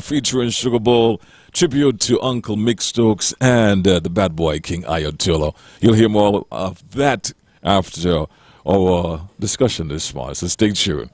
featuring Sugar Bowl, tribute to Uncle Mick Stokes and the bad boy King Ayatollah. You'll hear more of that after our discussion this morning, so stay tuned.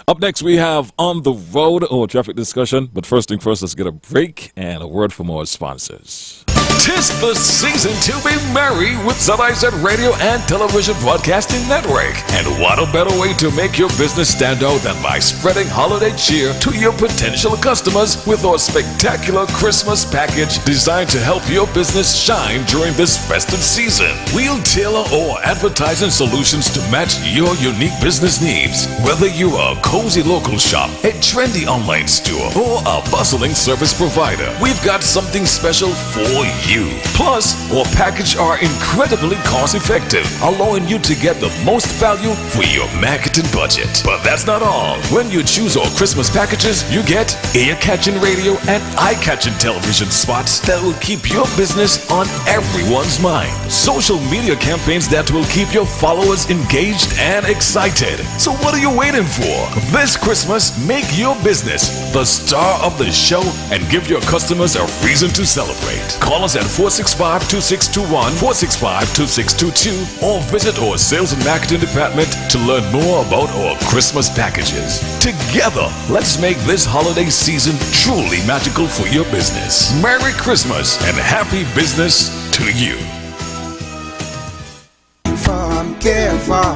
Up next, we have On the Road, or traffic discussion. But first thing first, let's get a break and a word from our sponsors. 'Tis the season to be merry with ZIZ Radio and Television Broadcasting Network. And what a better way to make your business stand out than by spreading holiday cheer to your potential customers with our spectacular Christmas package designed to help your business shine during this festive season. We'll tailor our advertising solutions to match your unique business needs. Whether you are a cozy local shop, a trendy online store, or a bustling service provider, we've got something special for you. Plus, our packages are incredibly cost-effective, allowing you to get the most value for your marketing budget. But that's not all. When you choose our Christmas packages, you get ear-catching radio and eye-catching television spots that will keep your business on everyone's mind. Social media campaigns that will keep your followers engaged and excited. So what are you waiting for? This Christmas, make your business the star of the show and give your customers a reason to celebrate. Call us at 465-2621, 465-2622, or visit our sales and marketing department to learn more about our Christmas packages. Together, let's make this holiday season truly magical for your business. Merry Christmas and happy business to you. Farm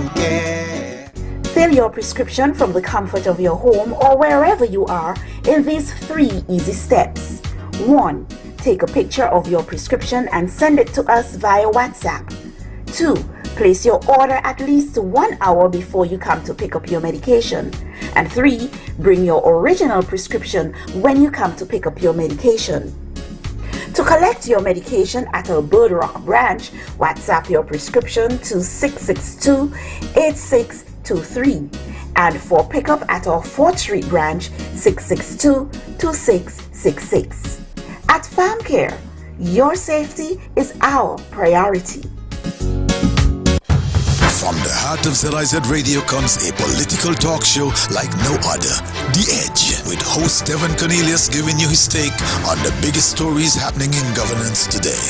care. Fill your prescription from the comfort of your home or wherever you are in these 3 easy steps. 1. Take a picture of your prescription and send it to us via WhatsApp. 2. Place your order at least 1 hour before you come to pick up your medication. And 3. Bring your original prescription when you come to pick up your medication. To collect your medication at our Bird Rock branch, WhatsApp your prescription to 662-8623. And for pickup at our 4th Street branch, 662-2666. At Farm Care, your safety is our priority. From the heart of ZIZ Radio comes a political talk show like no other. The Edge, with host Devin Cornelius giving you his take on the biggest stories happening in governance today.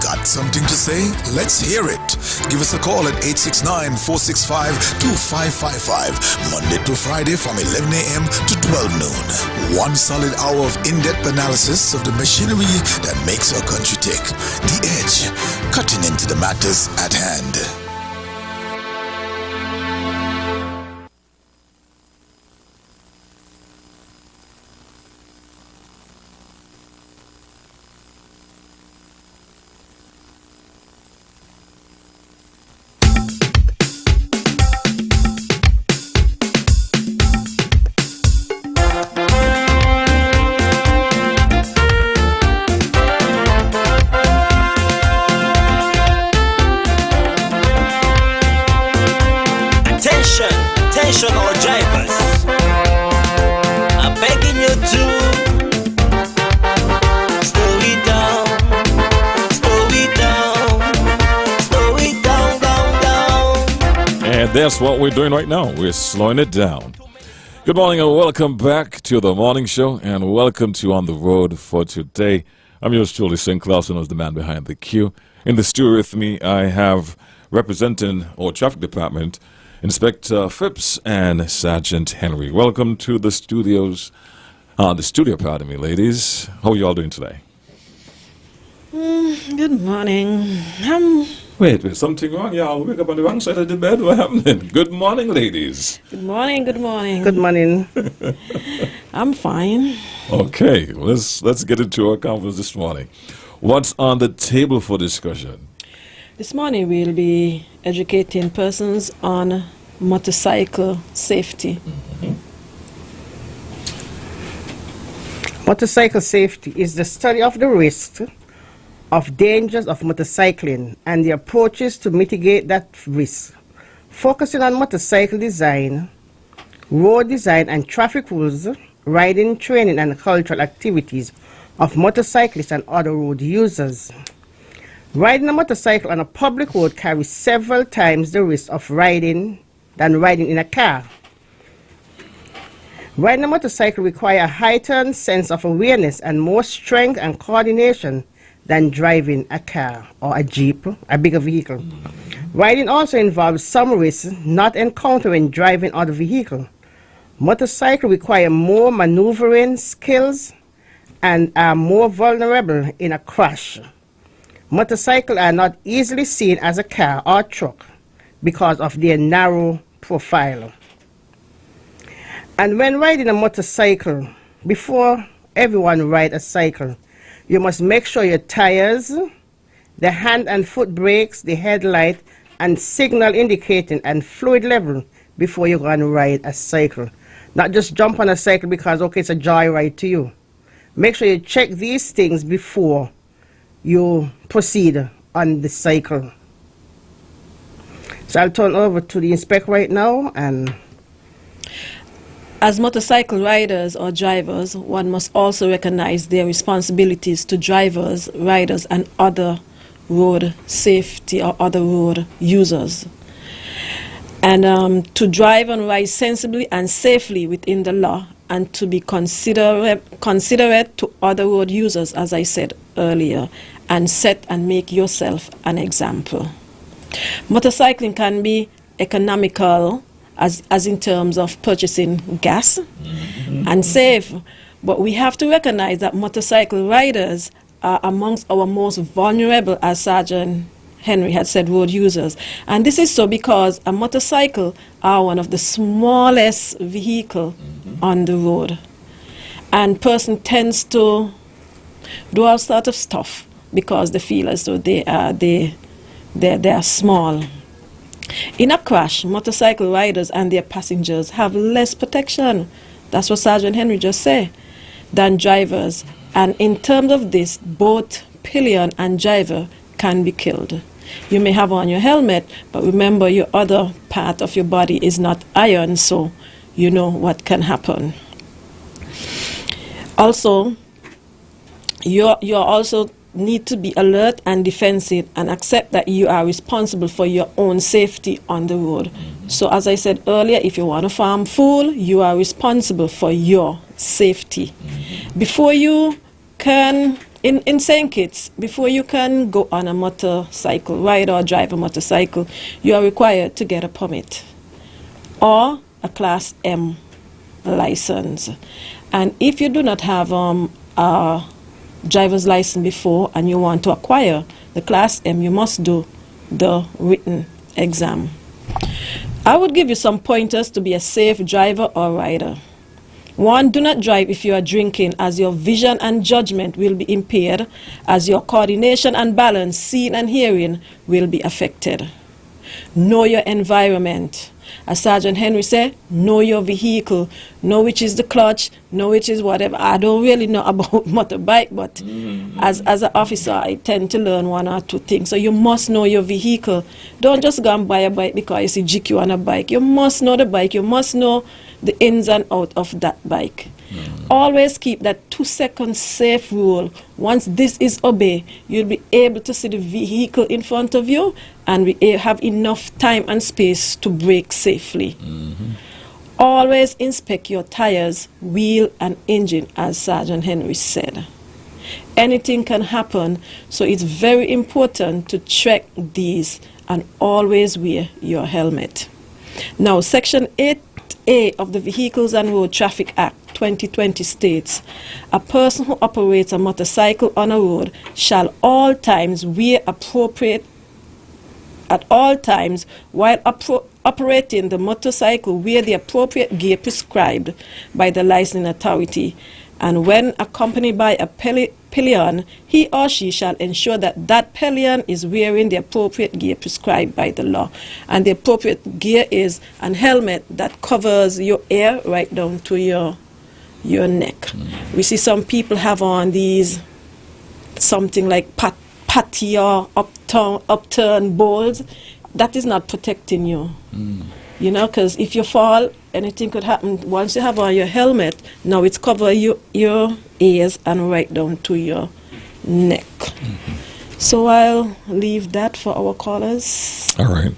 Got something to say? Let's hear it. Give us a call at 869-465-2555, Monday to Friday from 11 a.m. to 12 noon. 1 solid hour of in-depth analysis of the machinery that makes our country tick. The Edge, cutting into the matters at hand. Attention all drivers, I'm begging you to slow it down, down. And that's what we're doing right now. We're slowing it down. Good morning and welcome back to the morning show, and welcome to On the Road for today. I'm yours truly, St. Clausen, as the man behind the queue. In the studio with me, I have representing our traffic department, Inspector Phipps and Sergeant Henry. Welcome to the studios. Pardon me, ladies. How are you all doing today? Good morning. Wait, something wrong? Y'all wake up on the wrong side of the bed? What happened? Good morning, ladies. Good morning. Good morning. I'm fine. Okay, let's get into our conference this morning. What's on the table for discussion? This morning we'll be educating persons on motorcycle safety. Mm-hmm. Motorcycle safety is the study of the risks of dangers of motorcycling and the approaches to mitigate that risk, focusing on motorcycle design, road design and traffic rules, riding, training and cultural activities of motorcyclists and other road users. Riding a motorcycle on a public road carries several times the risk of riding than riding in a car. Riding a motorcycle requires a heightened sense of awareness and more strength and coordination than driving a car or a jeep, a bigger vehicle. Riding also involves some risks not encountered when driving other vehicle. Motorcycles require more maneuvering skills and are more vulnerable in a crash. Motorcycles are not easily seen as a car or truck because of their narrow profile. And when riding a motorcycle, before everyone rides a cycle, you must make sure your tires, the hand and foot brakes, the headlight, and signal indicating and fluid level before you go and ride a cycle. Not just jump on a cycle because, okay, it's a joyride to you. Make sure you check these things before you proceed on the cycle. So I'll turn over to the inspector right now. And as motorcycle riders or drivers, one must also recognize their responsibilities to drivers, riders, and other road safety or other road users. And to drive and ride sensibly and safely within the law, and to be considerate to other road users, as I said earlier, and set and make yourself an example. Motorcycling can be economical as in terms of purchasing gas and safe, but we have to recognize that motorcycle riders are amongst our most vulnerable, as Sergeant Henry had said, road users. And this is so because a motorcycle are one of the smallest vehicle on the road. And person tends to do all sort of stuff because they feel as though they are small. In a crash, motorcycle riders and their passengers have less protection, that's what Sergeant Henry just said, than drivers. And in terms of this, both pillion and driver can be killed. You may have on your helmet, but remember your other part of your body is not iron, so you know what can happen. Also, you also need to be alert and defensive and accept that you are responsible for your own safety on the road. So as I said earlier, if you want to farm fool, you are responsible for your safety. Before you can, in St. Kitts, before you can go on a motorcycle ride or drive a motorcycle, you are required to get a permit or a Class M license. And if you do not have a driver's license before and you want to acquire the Class M, you must do the written exam. I would give you some pointers to be a safe driver or rider. 1, do not drive if you are drinking, as your vision and judgment will be impaired, as your coordination and balance, seeing and hearing will be affected. Know your environment. As Sergeant Henry said, know your vehicle, know which is the clutch, know which is whatever. I don't really know about motorbike, but as an officer, I tend to learn 1 or 2 things. So you must know your vehicle. Don't just go and buy a bike because you see GQ on a bike. You must know the bike. You must know the ins and outs of that bike. Always keep that 2-second safe rule. Once this is obeyed, you'll be able to see the vehicle in front of you and we have enough time and space to brake safely. Always inspect your tires, wheel and engine, as Sergeant Henry said. Anything can happen, so it's very important to check these and always wear your helmet. Now, Section 8A of the Vehicles and Road Traffic Act 2020 states, a person who operates a motorcycle on a road shall all times wear appropriate at all times while operating the motorcycle, wear the appropriate gear prescribed by the licensing authority, and when accompanied by a pillion, he or she shall ensure that that pillion is wearing the appropriate gear prescribed by the law. And the appropriate gear is an helmet that covers your ear right down to your neck. We see some people have on these something like patty or upturned balls. That is not protecting you. You know, because if you fall, anything could happen. Once you have on your helmet, now it's cover your ears and right down to your neck. So I'll leave that for our callers. All right.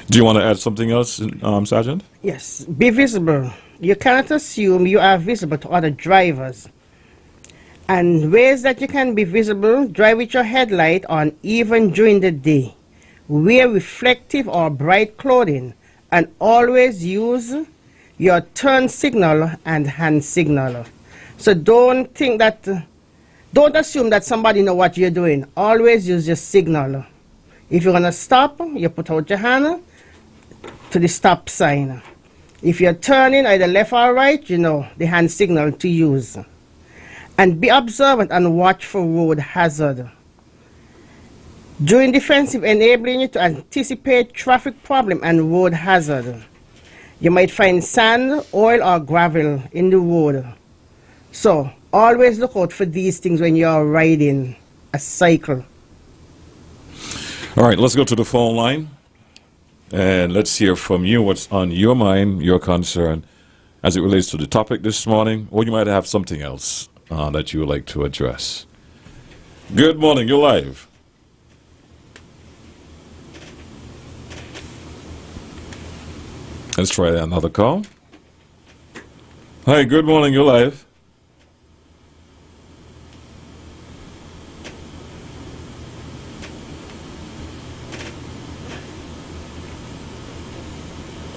Do you want to add something else, Sergeant? yes, be visible. you cannot assume you are visible to other drivers. And ways that you can be visible: drive with your headlight on even during the day. Wear reflective or bright clothing, and always use your turn signal and hand signal. So don't assume that somebody know what you're doing. Always use your signal. If you're gonna stop, you put out your hand to the stop sign. If you're turning either left or right, you know the hand signal to use. And be observant and watch for road hazard. During defensive, enabling you to anticipate traffic problem and road hazard. You might find sand, oil, or gravel in the road. So always look out for these things when you're riding a cycle. All right, let's go to the phone line. And let's hear from you what's on your mind, your concern, as it relates to the topic this morning, or you might have something else that you would like to address. Good morning, you're live. Let's try another call. Hi, good morning, you're live.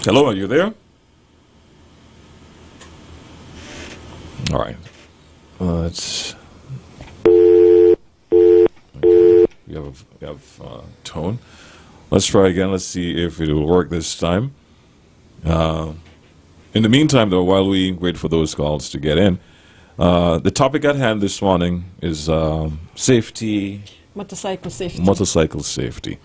Hello, are you there? All right. Let's. Okay. We have tone. Let's try again. Let's see if it will work this time. In the meantime, though, while we wait for those calls to get in, the topic at hand this morning is safety. Motorcycle safety. Motorcycle safety.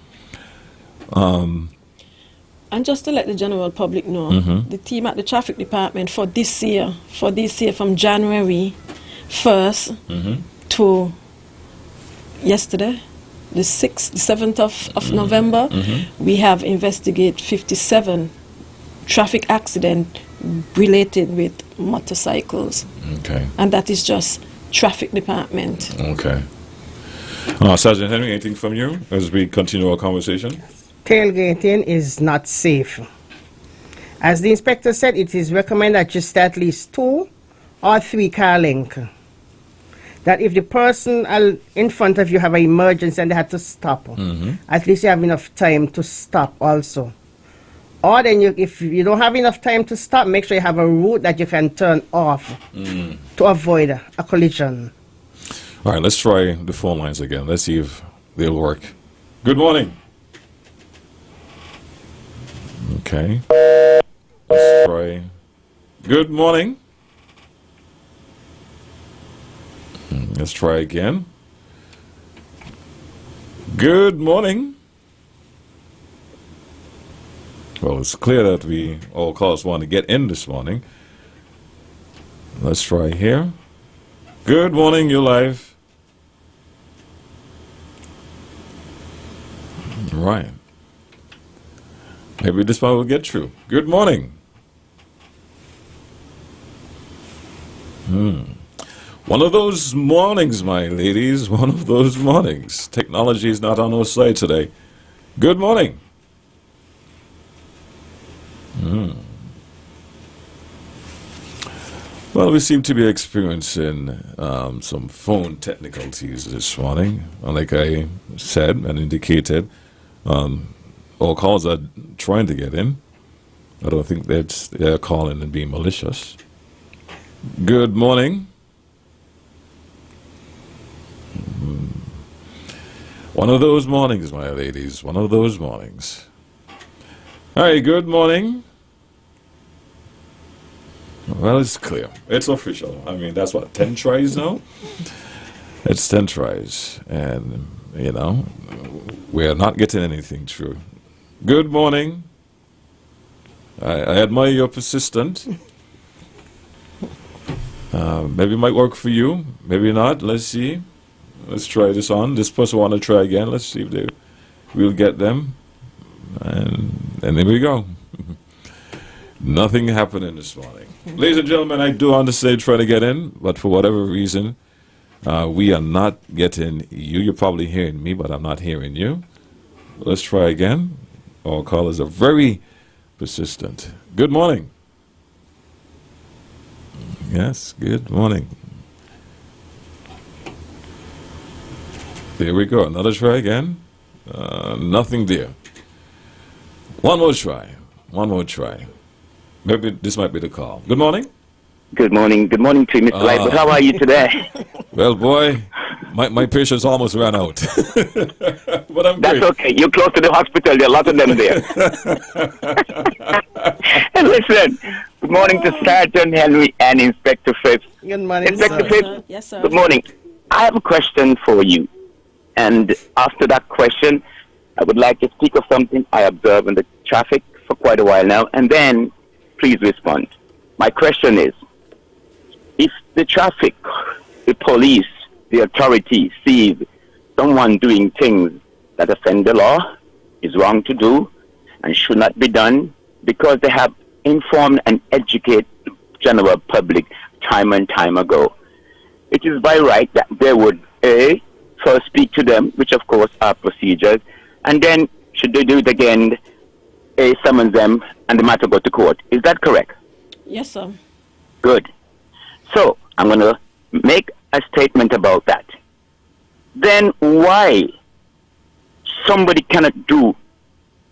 And just to let the general public know, the team at the traffic department for this year from January 1st to yesterday, the 6th, the 7th of November, we have investigated 57 traffic accidents related with motorcycles. Okay. And that is just traffic department. Okay. Sergeant Henry, anything from you as we continue our conversation? Tailgating is not safe. As the inspector said, it is recommended that you stay at least 2 or 3 car length. That if the person in front of you have an emergency and they had to stop, at least you have enough time to stop also. Or then if you don't have enough time to stop, make sure you have a route that you can turn off to avoid a collision. All right, let's try the phone lines again. Let's see if they'll work. Good morning. Okay. Let's try. Good morning. Let's try again. Good morning. Well, it's clear that we all callers want to get in this morning. Let's try here. Good morning, you're live. Right. Maybe this one will get through. Good morning. One of those mornings, my ladies. One of those mornings. Technology is not on our side today. Good morning. Well, we seem to be experiencing some phone technicalities this morning. Like I said and indicated, all calls are trying to get in. I don't think they're calling and being malicious. Good morning. One of those mornings, my ladies. One of those mornings. Hi, good morning. Well, it's clear. It's official. I mean, that's what, 10 tries now? It's 10 tries. And, you know, we're not getting anything through. Good morning. I admire your persistence. Maybe it might work for you. Maybe not. Let's see. Let's try this on. This person want to try again. Let's see if we'll get them. And there we go. Nothing happening this morning. Ladies and gentlemen, I do understand trying to get in, but for whatever reason, we are not getting you. You're probably hearing me, but I'm not hearing you. Let's try again. All callers are very persistent. Good morning. Yes, good morning. There we go. Another try again. Nothing there. One more try. One more try. Maybe this might be the call. Good morning. Good morning. Good morning to you, Mr. Light. But how are you today? Well, boy, my patience almost ran out. But I'm That's great. okay. You're close to the hospital. There are a lot of them there. And listen, good morning to Sergeant Henry and Inspector Phipps. Good morning, Inspector sir. Phipps, Yes, sir. good morning. I have a question for you. And after that question, I would like to speak of something I observe in the traffic for quite a while now. And then please respond. My question is, if the traffic, the police, the authorities sees someone doing things that offend the law, is wrong to do, and should not be done, because they have informed and educated the general public time and time ago, it is by right that they would, A, first speak to them, which of course are procedures, and then, should they do it again, A, summons them, and the matter go to court. Is that correct? Yes, sir. Good. So, I'm going to make a statement about that. Then why somebody cannot do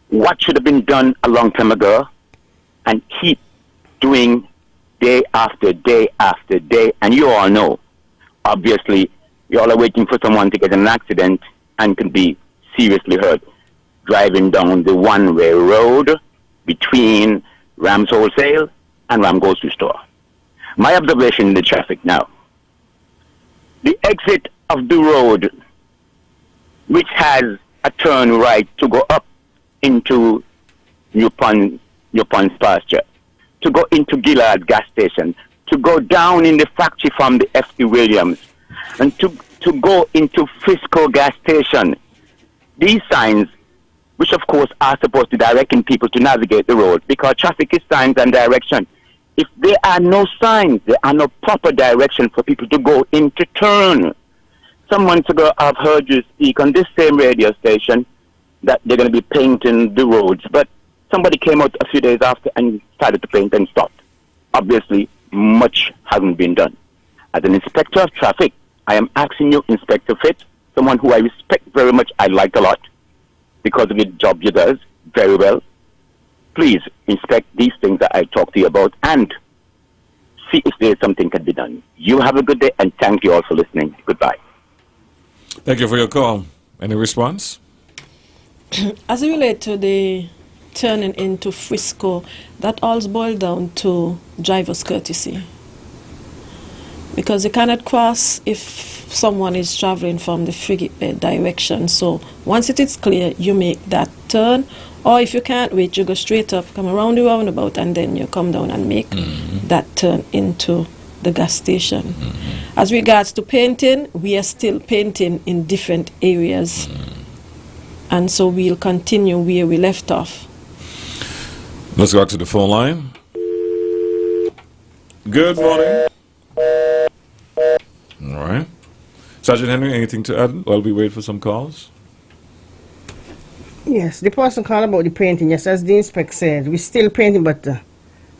what should have been done a long time ago and keep doing day after day after day? And you all know, obviously, you all are waiting for someone to get in an accident and can be seriously hurt driving down the one-way road between Rams Wholesale and Ram Grocery Store. My observation in the traffic now, the exit of the road, which has a turn right to go up into New Pond's pasture, to go into Gillard gas station, to go down in the factory from the F.E. Williams, and to go into Frisco gas station. These signs, which of course are supposed to direct people to navigate the road, because traffic is signs and direction. If there are no signs, there are no proper direction for people to go into turn. Some months ago, I've heard you speak on this same radio station that they're going to be painting the roads, but somebody came out a few days after and started to paint and stopped. Obviously, much hasn't been done. As an inspector of traffic, I am asking you, Inspector Phipps, someone who I respect very much, I like a lot, because of the job you does very well. Please inspect these things that I talk to you about and see if there's something can be done. You have a good day, and thank you all for listening. Goodbye. Thank you for your call. Any response? As it relates to the turning into Frisco, that all boils down to driver's courtesy. Because you cannot cross if someone is traveling from the frigate bed direction. So once it is clear, you make that turn. Or if you can't wait, you go straight up, come around the roundabout, and then you come down and make that turn into the gas station. As regards to painting, we are still painting in different areas. And so we'll continue where we left off. Let's go back to the phone line. Good morning. All right. Sergeant Henry, anything to add while we wait for some calls? Yes, the person called about the painting. Yes, as the inspector said, we're still painting, but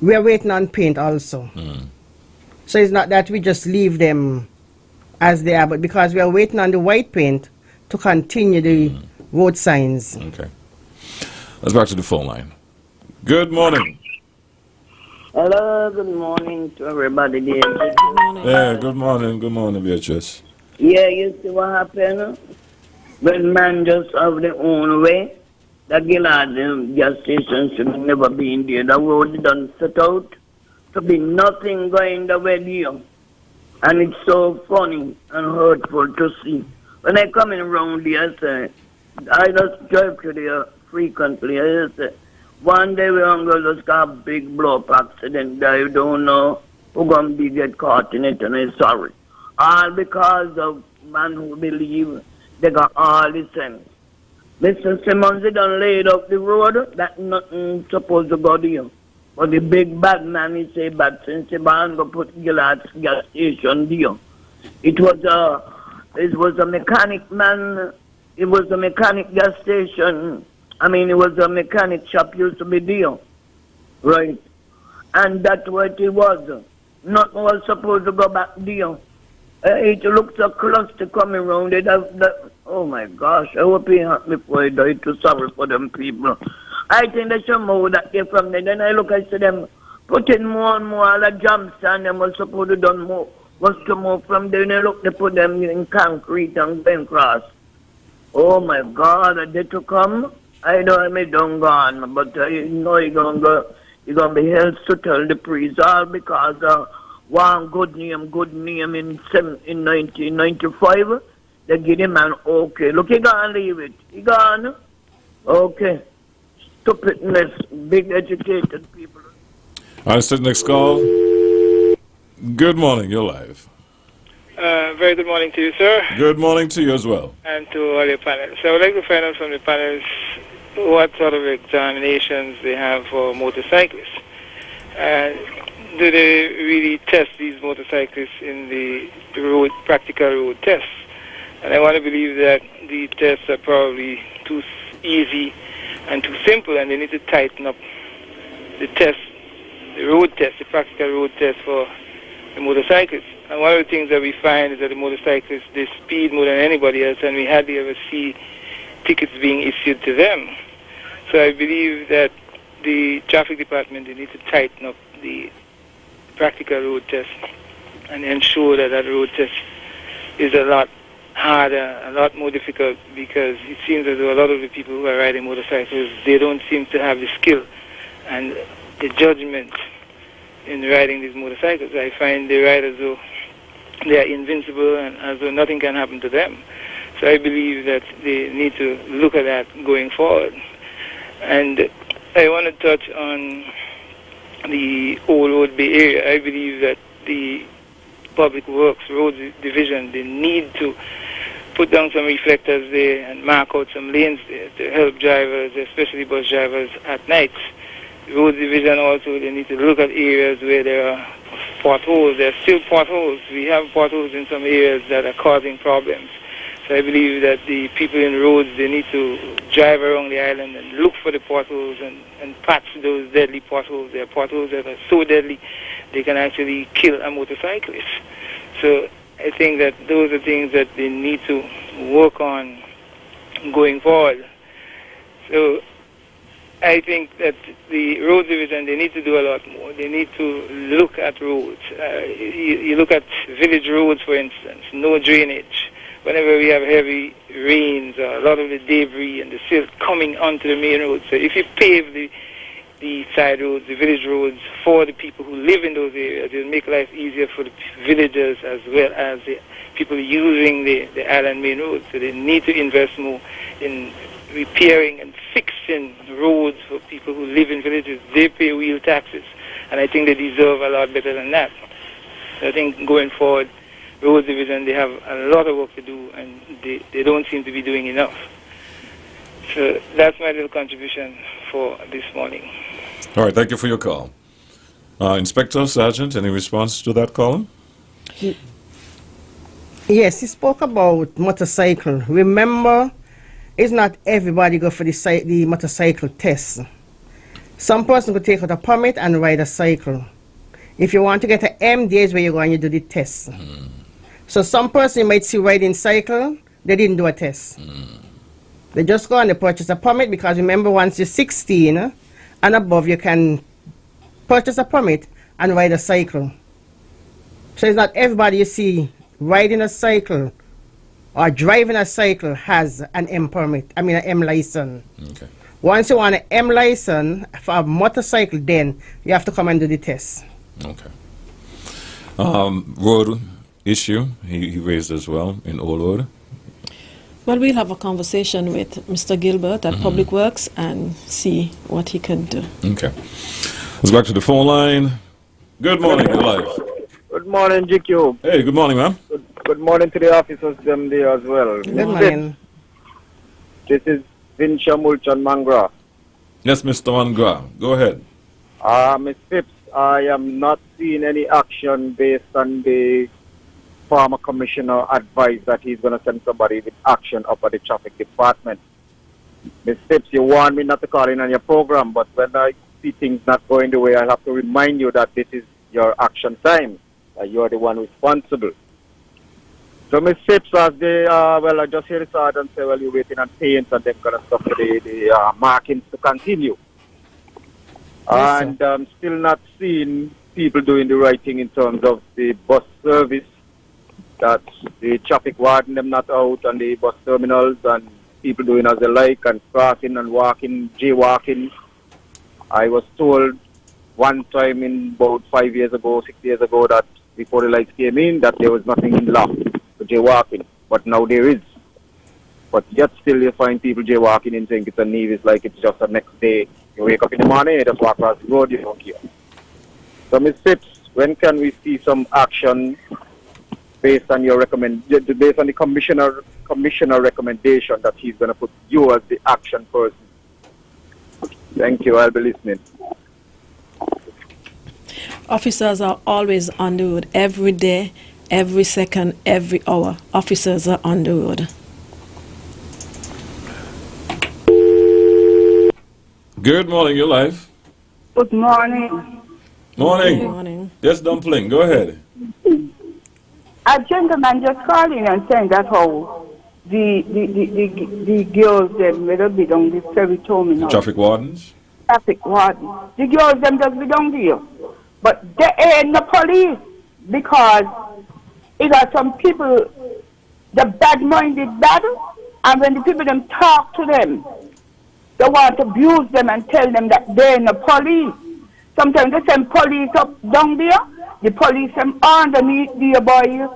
we are waiting on paint also. So it's not that we just leave them as they are, but because we are waiting on the white paint to continue the road signs. Okay. Let's back to the phone line. Good morning. Hello, good morning to everybody there. Good morning. Yeah, good morning. Good morning, Beatrice. Yeah, you see what happened? When man just have their own way, the Gillard gas station should never be in there. The road done set out to be nothing going the way there. And it's so funny and hurtful to see. When I come in around there, I say, I just drive to there frequently. I just say, one day we're going to just have a big blow-up accident. I don't know who's going to get caught in it, and I'm sorry. All because of man who believe they got all the sense. Mr. Simmons, they done laid up the road that nothing supposed to go there. But the big bad man, he say, but since the man go put Gillard's gas station there. It was a mechanic man. It was a mechanic gas station. I mean, it was a mechanic shop used to be there. Right. And that's what it was. Nothing was supposed to go back there. It looks so close to coming round. Oh my gosh, I hope he hurt before he died. Too sorry for them people. I think they should move that day from there. Then I look, I see them putting more and more all the jumps and them was supposed to done more. Was to move from there. And I look, they put them in concrete and Ben Cross. Oh my God, are they to come? I know I may done gone, but you know you're gonna be held to tell the priest all because one good name in 1995. They give him an okay. Look, he gonna leave it. He gone. Okay. Stupidness, big educated people. All right, so next call. Good morning, you're live. Very good morning to you, sir. Good morning to you as well. And to all your panelists. So I would like to find out from the panelists what sort of examinations they have for motorcyclists. Do they really test these motorcyclists in the practical road tests? And I want to believe that the tests are probably too easy and too simple, and they need to tighten up the test, the road test, the practical road test for the motorcyclists. And one of the things that we find is that the motorcyclists, they speed more than anybody else, and we hardly ever see tickets being issued to them. So I believe that the traffic department, they need to tighten up the practical road test and ensure that that road test is a lot harder, a lot more difficult, because it seems as though a lot of the people who are riding motorcycles, they don't seem to have the skill and the judgment in riding these motorcycles. I find they ride as though they are invincible and as though nothing can happen to them. So I believe that they need to look at that going forward. And I want to touch on the Old Road Bay area. I believe that the Public Works Roads Division, they need to put down some reflectors there and mark out some lanes there to help drivers, especially bus drivers, at night. The Roads Division also, they need to look at areas where there are potholes. There are still potholes. We have potholes in some areas that are causing problems. So I believe that the people in roads, they need to drive around the island and look for the potholes and patch those deadly potholes. There are potholes that are so deadly they can actually kill a motorcyclist. So I think that those are things that they need to work on going forward. So I think that the road division, they need to do a lot more. They need to look at roads. You look at village roads, for instance, no drainage. Whenever we have heavy rains, a lot of the debris and the silt coming onto the main road. So if you pave the side roads, the village roads, for the people who live in those areas, it will make life easier for the villagers as well as the people using the island main roads. So they need to invest more in repairing and fixing roads for people who live in villages. They pay wheel taxes, and I think they deserve a lot better than that. So I think going forward, Roads Division, they have a lot of work to do, and they don't seem to be doing enough. So that's my little contribution for this morning. All right, thank you for your call. Inspector, Sergeant, any response to that call? Yes, he spoke about motorcycle. Remember, it's not everybody go for the motorcycle test. Some person could take out a permit and ride a cycle. If you want to get an M, there's where you go and you do the test. So some person you might see riding cycle, they didn't do a test. They just go and they purchase a permit, because remember, once you're 16 and above, you can purchase a permit and ride a cycle. So it's not everybody you see riding a cycle or driving a cycle has an M permit, an M license. Okay. Once you want an M license for a motorcycle, then you have to come and do the test. Okay. Road issue he raised as well in Old Road. Well, we'll have a conversation with Mr. Gilbert at Public Works and see what he can do. Okay. Let's go back to the phone line. Good morning, you're live. Good morning, GQ. Hey, good morning, ma'am. Good morning to the officers them there as well. Good morning. This is Vincia Mulchan Mangra. Yes, Mr. Mangra, go ahead. Ms. Phipps, I am not seeing any action based on the former commissioner advice that he's going to send somebody with action up at the traffic department. Ms. Phipps, you warned me not to call in on your program, but when I see things not going the way, I have to remind you that this is your action time. You are the one responsible. So Ms. Phipps, as they well, I just hear the sergeant say, well, you're waiting on paint and they're going to stop for the markings to continue. Yes, And still not seeing people doing the right thing in terms of the bus service, that the traffic warden them not out on the bus terminals and people doing as they like and crossing and walking, jaywalking. I was told one time in about 5 years ago, 6 years ago, that before the lights came in, that there was nothing in law for jaywalking. But now there is. But yet still you find people jaywalking and think it's a need. It's like it's just the next day. You wake up in the morning, you just walk across the road, you don't care. So Ms. Phipps, when can we see some action based on your based on the commissioner recommendation that he's going to put you as the action person? Thank you. I'll be listening. Officers are always on the road, every day, every second, every hour. Officers are on the road. Good morning, you're live. Good morning. Morning. Good morning. Yes, Dumpling, go ahead. A gentleman just called in and saying that how the girls them will be down the ferry terminal. Traffic wardens? Traffic warden. The girls them just be down there. But they ain't no police because it got some people, the bad-minded bad, and when the people them talk to them, they want to abuse them and tell them that they ain't no police. Sometimes they send police up down there, the police them underneath the boy,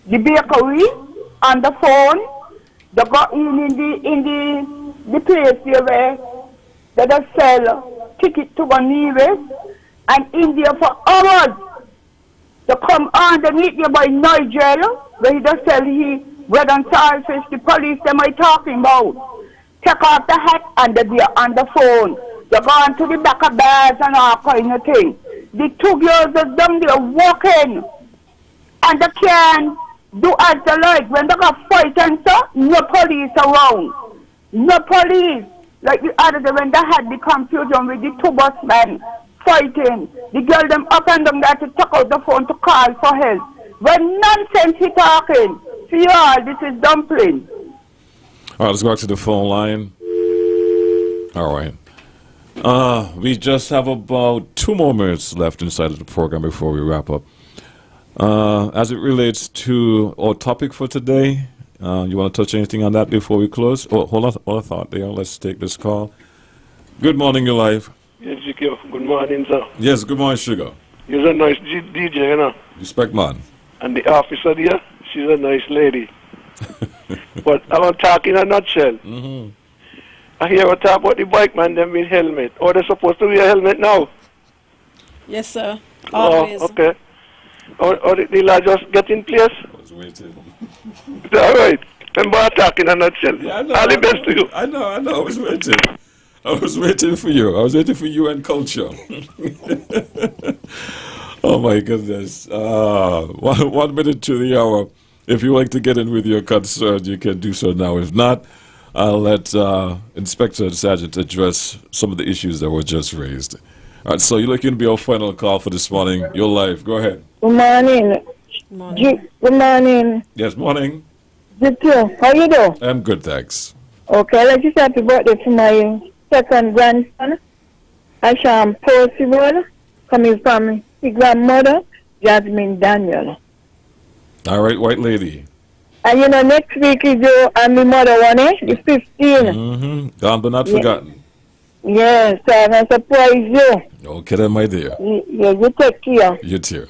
the bakery, on the phone. They go in the place there where they just sell ticket to go nearest, and in there for hours. They come underneath the boy Nigel, where he just sell bread and saltfish. The police them are talking about. Take off the hat and they be on the phone. They go on to the back of bars and all kind of thing. The two girls are down there walking, and they can do as they like. When they got fight and so, no police around. No police. Like the other day when they had the confusion with the two busmen fighting. The girl them up and down there to take out the phone to call for help. When nonsense he talking. See all, this is Dumpling. All right, let's go back to the phone line. All right. We just have about 2 more minutes left inside of the program before we wrap up. As it relates to our topic for today, you want to touch anything on that before we close? Oh, hold on a thought there. Let's take this call. Good morning, you're live. Yes, GQ. Good morning, sir. Yes, good morning, Sugar. You're a nice DJ, you know. Respect, man. And the officer there, she's a nice lady. But I want to talk in a nutshell. Mm-hmm. I hear a talk about the bike man them with helmet. Or they're supposed to wear a helmet now. Yes, sir. Always. Oh, okay. Or the law just get in place? I was waiting. All right. Remember I talk in a nutshell. Yeah, I know. All the best to you. I know. I was waiting. I was waiting for you. I was waiting for you and culture. Oh, my goodness. 1 minute to the hour. If you like to get in with your concern, you can do so now. If not, I'll let Inspector and Sergeant address some of the issues that were just raised. All right, so you're looking to be our final call for this morning. You're live. Go ahead. Good morning. Good morning. Yes, morning. Good too. How you do? I'm good, thanks. Okay, let's just happy birthday to my second grandson, Asham Percival, coming from his grandmother, Jasmine Daniel. All right, white lady. And you know, next week is your and my mother one, the 15th. Mm-hmm. Gone but not forgotten. Yes, so I'm going to surprise you. Okay then, my dear. Yeah, you take care. You too.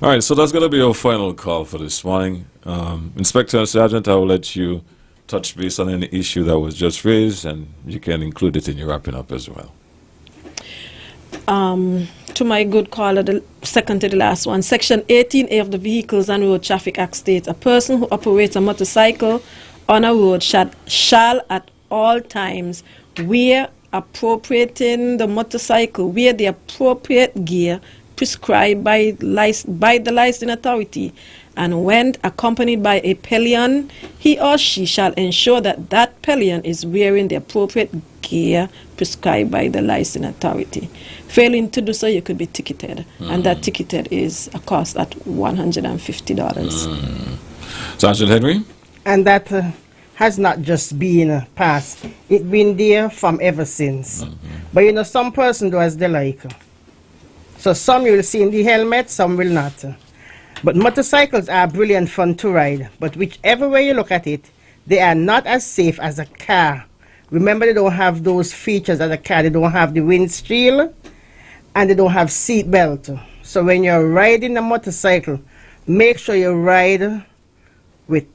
All right, so that's going to be our final call for this morning. Inspector and Sergeant, I will let you touch base on any issue that was just raised, and you can include it in your wrapping up as well. To my good caller, the second to the last one, Section 18A of the Vehicles and Road Traffic Act states, a person who operates a motorcycle on a road shall at all times wear the appropriate gear prescribed by the licensing authority and when accompanied by a pillion, he or she shall ensure that that pillion is wearing the appropriate gear prescribed by the licensing authority. Failing to do so, you could be ticketed, and that ticketed is a cost at $150. Sergeant Henry? And that has not just been passed. It's been there from ever since. But you know, some person do as they like. So some you will see in the helmet, some will not. But motorcycles are brilliant fun to ride. But whichever way you look at it, they are not as safe as a car. Remember, they don't have those features as a car. They don't have the windshield, and they don't have seat belt. So when you're riding a motorcycle, make sure you ride with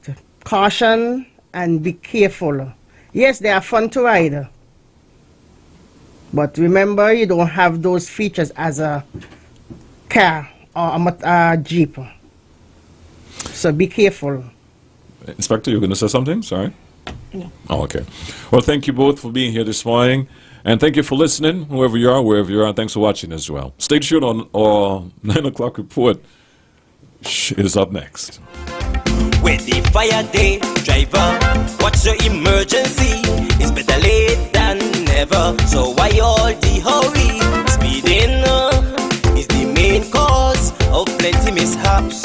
caution and be careful. Yes, they are fun to ride, but remember, you don't have those features as a car or a Jeep. So be careful. Inspector, you're going to say something? Sorry? No. Oh, okay. Well, thank you both for being here this morning. And thank you for listening, whoever you are, wherever you are. Thanks for watching as well. Stay tuned on our 9 o'clock report is up next. With the fire day driver, what's your emergency? It's better late than never. So why all the hurry? Speeding is the main cause of plenty mishaps.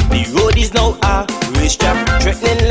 The road is now a racetrack, threatening